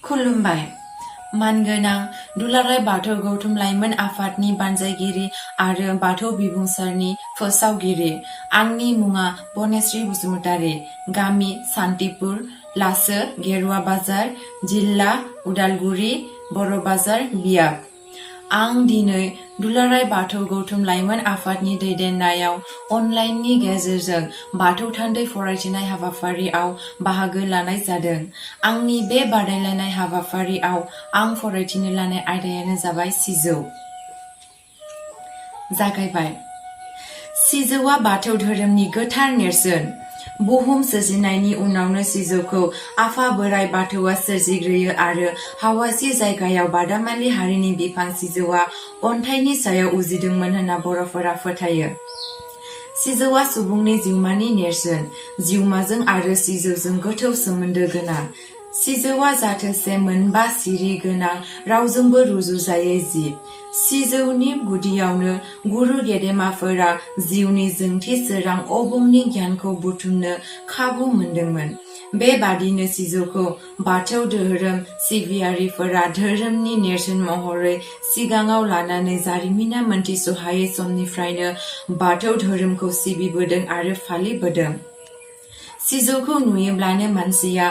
खुलुमबाय। मानगोनां दुलाराय बाथौ गौथुम लाइमोन आफादनि बानजायगिरि आरो बाथौ बिबुंसारनि फोसावगिरि। आंनि मुङा बनेश्रि बसुमतारी, गामि सान्तिपुर, लासो गेरुवा बाजार, जिल्ला उदालगुरि, बर'बाजार बियाब। आं दिनै दुलाराय बाथौ गौथुम लाइमोन आफादनि दैदेननायाव अनलाइननि गेजेरजों बाथौ थान्दै फरायथिनाय हाबाफारियाव बाहागो लानाय जादों। आंनि बे बादायलायनाय हाबाफारियाव आं फरायथिनो लानाय आयदायानो जाबाय सिजौ। जागायबाय। सिजौआ बाथौ धोरोमनि गोथार नेरसोन। बुहुम सोरजिनायनि उनावनो सिजौखौ आफा बोराइ बाथौआ सोरजिग्रोयो आरो हावासि जायगायाव बादामालि हारिनि बिफां सिजौआ अन्थाइनि सायाव उजिदोंमोन होनना बर'फोरा फोथायो। सिजौआ सुबुंनि जिउमानि नेरसोन। जिउमाजों आरो सिजौजों गोथौ सोमोन्दो गोनां। सिजौआ जाथोसे मोनबा सिरि गोनां रावजोंबो रुजुजायै जिब। सिजौनि गुदियावनो गुरु गेदेमाफोरा जिउनि जोंथि सोरां अबंनि गियानखौ बुथुमनो खाबु मोनदोंमोन। बेबादिनो सिजौखौ बाथौ धोरोम सिबियारिफोरा धोरोमनि नेरसोन महरै सिगाङाव लानानै जारिमिना मोनथिसहायै समनिफ्रायनो बाथौ धोरोमखौ सिबिबोदों आरो फालिबोदों। सिजौखौ नुयोब्लानो मानसिया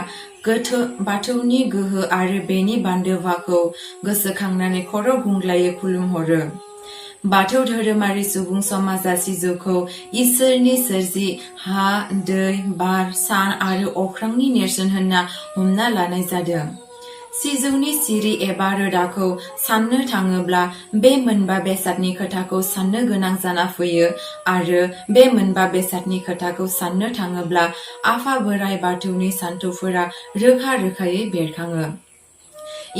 बाथौनि गोहो आरो बेनि बान्दोबाखौ गोसोखांनानै खर' गुंग्लायै खुलुमहरो। बाथौ धोरोमारि सुबुं समाजा सिजौखौ इसोरनि सोरजि हा, दै, बार, सान आरो अख्रांनि नेरसोन होनना हमना लानाय जादों। सिजौनि सिरि एबा रोदाखौ साननो थाङोब्ला बे मोनबा बेसादनि खोथाखौ साननो गोनां जाना फैयो आरो बे मोनबा बेसादनि खोथाखौ साननो थाङोब्ला आफा बोराइ बाथौनि सान्थौफोरा रोखा रोखायै बेरखाङो।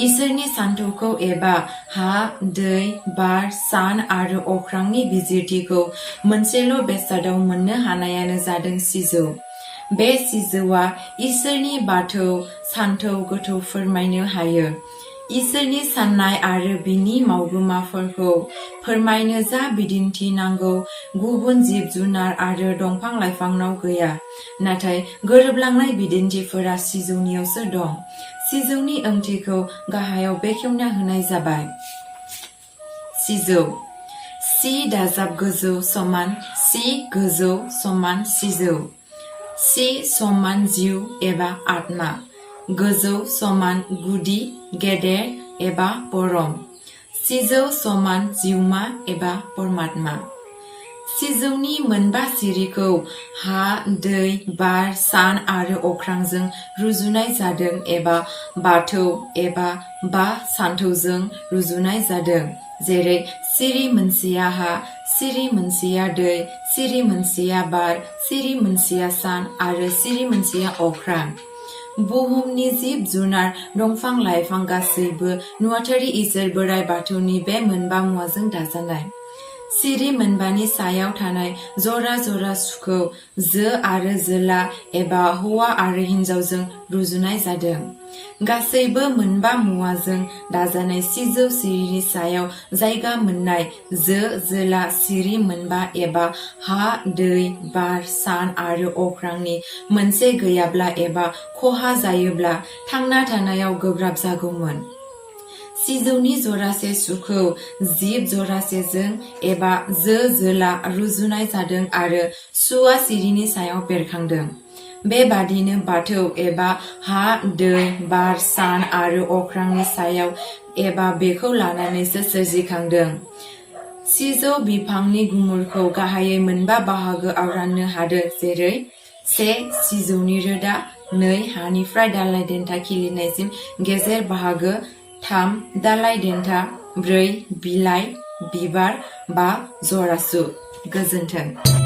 इसोरनि सान्थौखौ एबा हा, दै, बार, सान आरो अख्रांनि बिजिरथिखौ मोनसेल' बेसादाव मोननो हानायानो जादों सिजौ। बे सिजौआ इसोरनि बाथौ सान्थौ गोथौ फोरमायनो हायो। इसोरनि साननाय आरो बिनि मावगोमाफोरखौ फोरमायनो जा बिदिन्थि नांगौ गुबुन जिब जुनार आरो दंफां लाइफांनाव गैया। नाथाय गोरोबलांनाय बिदिन्थिफोरा सिजौनियावसो दं। सिजौनि ओंथिखौ गाहायाव बेखेवना होनाय जाबाय। सिजौ। सि दाजाब गोजौ समान सि गोजौ समान सिजौ। सि समान जिउ एबा आत्मा। गोजौ समान गुदि, गेदेर एबा परम। सिजौ समान जिउमा एबा परमात्मा। सिजौनि मोनबा सिरिखौ हा, दै, बार, सान आरो अख्रांजों रुजुनाय जादों एबा बाथौ एबा बा सान्थौजों रुजुनाय जादों। जेरै सिरि मोनसेया हा, सिरि मोनसेया दै, सिरि मोनसेया बार, सिरि मोनसेया सान आरो सिरि मोनसेया अख्रां। बुहुमनि जिब जुनार दंफां लाइफां गासैबो नुवाथारि इसोर बोराइ बाथौनि बे मोनबा मुवाजों दाजानाय। सिरि मोनबानि सायाव थानाय जरा जरा सुखौ जो आरो जोला एबा हौवा आरो हिनजावजों रुजुनाय जादों। गासैबो मोनबा मुवाजों दाजानाय सिजौ सिरिनि सायाव जायगा मोननाय जो जोला सिरि मोनबा एबा हा, दै, बार, सान आरो अख्रांनि मोनसे गैयाब्ला एबा खहा जायोब्ला थांना थानायाव गोब्राब जागौमोन। सिजौनि जरासे सुखौ जिब जरासेजों एबा जो जोला रुजुनाय जादों आरो सुआ सिरिनि सायाव बेरखांदों। बेबादिनो बाथौ एबा हा, दै, बार, सान आरो अख्रांनि सायाव एबा बेखौ लानानैसो सोरजिखांदों। सिजौ बिफांनि गुमुरखौ गाहायै मोनबा बाहागोआव राननो हादों जेरै 1. सिजौनि रोदा 2. हानिफ्राय दालाइ देन्था खिलिनायसिम गेजेर बाहागो 3. दालाइ देन्था 4. बिलाइ, बिबार 5. जरासु। गोजोन्थों।